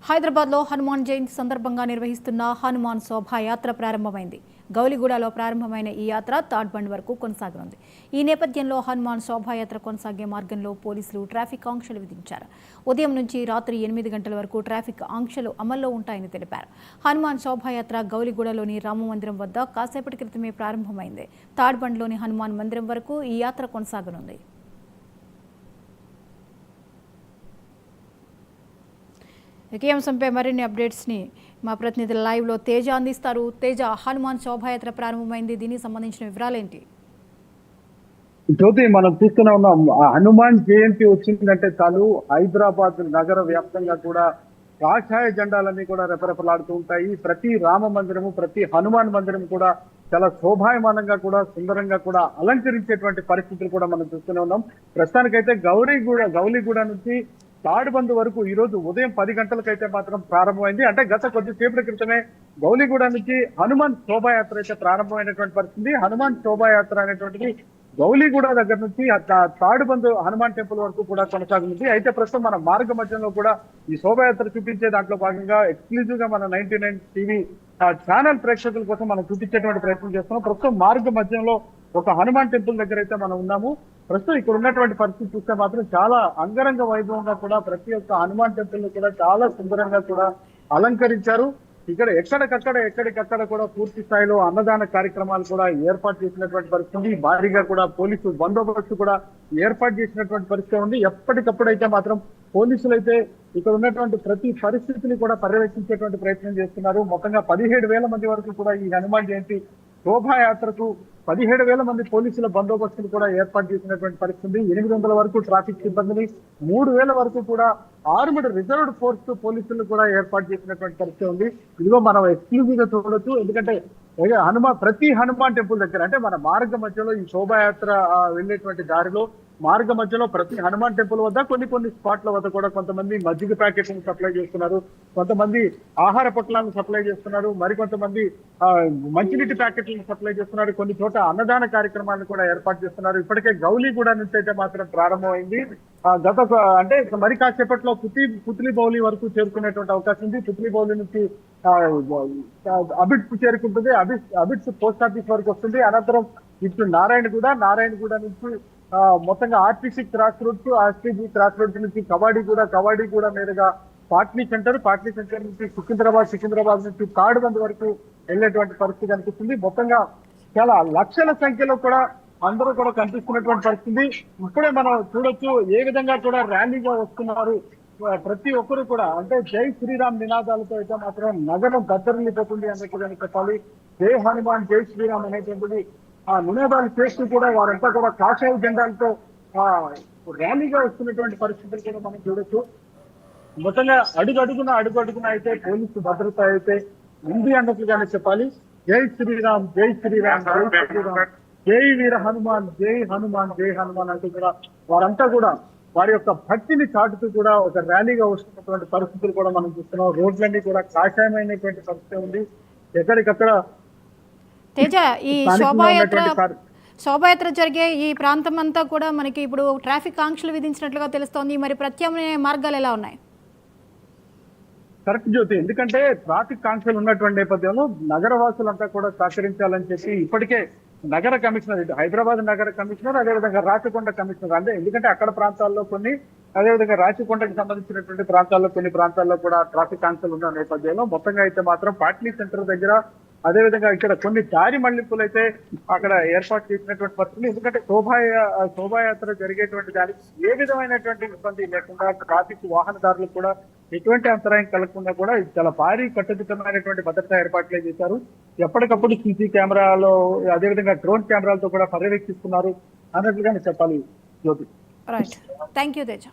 హైదరాబాద్లో హనుమాన్ జయంతి సందర్భంగా నిర్వహిస్తున్న హనుమాన్ శోభాయాత్ర ప్రారంభమైంది. గౌలిగూడలో ప్రారంభమైన ఈ యాత్ర తాడ్బండ్ వరకు కొనసాగనుంది. ఈ నేపథ్యంలో హనుమాన్ శోభాయాత్ర కొనసాగే మార్గంలో పోలీసులు ట్రాఫిక్ ఆంక్షలు విధించారు. ఉదయం నుంచి రాత్రి 8 గంటల వరకు ట్రాఫిక్ ఆంక్షలు అమల్లో ఉంటాయని తెలిపారు. హనుమాన్ శోభాయాత్ర గౌలిగూడలోని రామమందిరం వద్ద కాసేపటి క్రితమే ప్రారంభమైంది. తాడ్బండ్లోని హనుమాన్ మందిరం వరకు ఈ యాత్ర కొనసాగనుంది. ఈ అంశంపై మరిన్ని అప్డేట్స్ని మా ప్రతినిధి లైవ్లో తేజ అందిస్తారు. తేజ, హనుమాన్ శోభాయాత్ర ప్రారంభమైంది, దీనికి సంబంధించిన వివరాలేంటి? జ్యోతి, మనం చూస్తూనే ఉన్నాం. హనుమాన్ జయంతి వచ్చిందంటే చాలు హైదరాబాద్ నగర వ్యాప్తంగా కూడా కాషాయ జెండాలన్నీ కూడా రెపరెపలాడుతూ ఉంటాయి. ప్రతి రామ మందిరము, ప్రతి హనుమాన్ మందిరం కూడా చాలా శోభాయమానంగా కూడా సుందరంగా కూడా అలంకరించేటువంటి పరిస్థితులు కూడా మనం చూస్తూనే ఉన్నాం. ప్రస్తుతానికైతే గౌలిగూడ నుంచి తాడ్బంద్ వరకు ఈ రోజు ఉదయం 10 గంటలకైతే మాత్రం ప్రారంభమైంది. అంటే గత కొద్దిసేపటి క్రితమే గౌలిగూడ నుంచి హనుమాన్ శోభాయాత్ర అయితే ప్రారంభమైనటువంటి పరిస్థితి. హనుమాన్ శోభాయాత్ర అనేటువంటిది గౌలిగూడ దగ్గర నుంచి తాడ్బంద్ హనుమాన్ టెంపుల్ వరకు కూడా కొనసాగుతుంది. అయితే ప్రస్తుతం మన మార్గ మధ్యంలో కూడా ఈ శోభాయాత్ర చూపించే దాంట్లో భాగంగా ఎక్స్క్లూజివ్ గా మన 99 టీవీ ఛానల్ ప్రేక్షకుల కోసం మనం చూపించేటువంటి ప్రయత్నం చేస్తున్నాం. ప్రస్తుతం మార్గ మధ్యంలో ఒక హనుమాన్ టెంపుల్ దగ్గర అయితే మనం ఉన్నాము. ప్రస్తుతం ఇక్కడ ఉన్నటువంటి పరిస్థితి చూస్తే మాత్రం చాలా అంగరంగ వైభవంగా కూడా ప్రతి ఒక్క హనుమాన్ టెంపుల్ కూడా చాలా సుందరంగా కూడా అలంకరించారు. ఇక్కడ ఎక్కడికక్కడ కూడా పూర్తి స్థాయిలో అన్నదాన కార్యక్రమాలు కూడా ఏర్పాటు చేసినటువంటి పరిస్థితి. భారీగా కూడా పోలీసు బందోబస్తు కూడా ఏర్పాటు చేసినటువంటి పరిస్థితి ఉంది. ఎప్పటికప్పుడైతే మాత్రం పోలీసులు అయితే ఇక్కడ ఉన్నటువంటి ప్రతి పరిస్థితిని కూడా పర్యవేక్షించేటువంటి ప్రయత్నం చేస్తున్నారు. మొత్తంగా 17,000 మంది వరకు కూడా ఈ హనుమాన్ జయంతి శోభాయాత్రకు 17,000 మంది పోలీసుల బందోబస్తులు కూడా ఏర్పాటు చేసినటువంటి పరిస్థితి. 800 వరకు ట్రాఫిక్ సిబ్బందిని, 3,000 వరకు కూడా ఆర్మ్డ్ రిజర్వ్డ్ ఫోర్స్ పోలీసులు కూడా ఏర్పాటు చేసినటువంటి పరిస్థితి ఉంది. ఇదిగో మనం ఎక్స్క్లూజివ్ గా చూడొచ్చు. ఎందుకంటే ప్రతి హనుమాన్ టెంపుల్ దగ్గర, అంటే మన మార్గ మధ్యలో ఈ శోభాయాత్ర వెళ్ళేటువంటి దారిలో మార్గ మధ్యలో ప్రతి హనుమాన్ టెంపుల్ వద్ద కొన్ని స్పాట్ల వద్ద కూడా కొంతమంది మజ్జిగ ప్యాకెట్లను సప్లై చేస్తున్నారు, కొంతమంది ఆహార పొట్లాలను సప్లై చేస్తున్నారు, మరికొంతమంది మంచినీటి ప్యాకెట్లను సప్లై చేస్తున్నారు. కొన్ని చోట అన్నదాన కార్యక్రమాలను కూడా ఏర్పాటు చేస్తున్నారు. ఇప్పటికే గౌలిగూడ నుంచి అయితే మాత్రం ప్రారంభమైంది. అంటే మరి కాసేపట్లో పుత్లి బౌలి వరకు చేరుకునేటువంటి అవకాశం ఉంది. పుత్లి బౌలి నుంచి అబిడ్స్ చేరుకుంటుంది. అబిడ్స్ పోస్ట్ ఆఫీస్ వరకు వస్తుంది. అనంతరం ఇటు నారాయణగూడ నుంచి మొత్తంగా ఆర్టీసీ క్రాస్ రోడ్స్ నుంచి కవాడిగూడ మీదుగా పాట్నీ సెంటర్ నుంచి సికింద్రాబాద్ నుంచి తాడ్బంద్ వరకు వెళ్ళేటువంటి పరిస్థితి కనిపిస్తుంది. మొత్తంగా చాలా లక్షల సంఖ్యలో కూడా అందరూ కూడా కనిపిస్తున్నటువంటి పరిస్థితి. ఇప్పుడే మనం చూడొచ్చు ఏ విధంగా కూడా ర్యాలీగా వస్తున్నారు. ప్రతి ఒక్కరు కూడా అంటే జై శ్రీరామ్ నినాదాలతో అయితే మాత్రం నగరం దద్దరిల్లిపోతుంది అన్నట్టుగా చెప్పాలి. జై హనుమాన్ జై శ్రీరామ్ అనేటువంటిది ఆ నినాదాలు చేస్తూ కూడా వారంతా కూడా కాషాయ జెండాలతో ర్యాలీగా వస్తున్నటువంటి పరిస్థితులు కూడా మనం చూడొచ్చు. మొత్తంగా అడుగడుగున అయితే పోలీసు భద్రత అయితే ఉంది అన్నట్లుగానే చెప్పాలి. జై శ్రీరామ్ జై శ్రీరామ్ జై శ్రీరామ్, జై వీర హనుమాన్, జై హనుమాన్ అంటూ కూడా వారంతా కూడా వారి యొక్క భక్తిని చాటుతూ కూడా ఒక ర్యాలీగా వస్తున్నటువంటి పరిస్థితులు కూడా మనం చూస్తున్నాం. రోడ్లన్నీ కూడా కాషాయమైనటువంటి పరిస్థితి ఉంది. ఎక్కడికక్కడ తేజ, ఈ శోభాయాత్ర జరిగే ఈ ప్రాంతం అంతా కూడా మనకి ఇప్పుడు ట్రాఫిక్ ఆంక్షలు విధించినట్లుగా తెలుస్తోంది. మరి ప్రత్యామ్నాయ మార్గాలు ఎలా ఉన్నాయి? కరెక్ట్ జ్యోతి, ఎందుకంటే ట్రాఫిక్ ఆంక్షలు ఉన్నటువంటి నేపథ్యంలో నగరవాసులంతా కూడా సహకరించాలని చెప్పి ఇప్పటికే నగర కమిషనర్, హైదరాబాద్ నగర కమిషనర్, అదేవిధంగా రాచకొండ కమిషనర్, అంటే ఎందుకంటే అక్కడ ప్రాంతాల్లో కొన్ని, అదేవిధంగా రాచకొండకి సంబంధించినటువంటి కొన్ని ప్రాంతాల్లో కూడా ట్రాఫిక్ ఆంక్షలు ఉన్న నేపథ్యంలో మొత్తంగా అయితే మాత్రం పాట్నీ సెంటర్ దగ్గర, అదేవిధంగా ఇక్కడ కొన్ని దారి మళ్లింపులు అయితే అక్కడ ఏర్పాటు చేసినటువంటి పరిస్థితులు. ఎందుకంటే శోభాయాత్ర జరిగేటువంటి దానికి ఏ విధమైనటువంటి ఇబ్బంది లేకుండా ట్రాఫిక్ వాహనదారులకు కూడా ఎటువంటి అంతరాయం కలగకుండా కూడా చాలా భారీ కట్టుదిట్టమైనటువంటి భద్రతా ఏర్పాట్లే చేశారు. ఎప్పటికప్పుడు సీసీ కెమెరాలో, అదేవిధంగా డ్రోన్ కెమెరాలతో కూడా పర్యవేక్షిస్తున్నారు అన్నట్లుగానే చెప్పాలి Jyothi. Right, thank you Teja.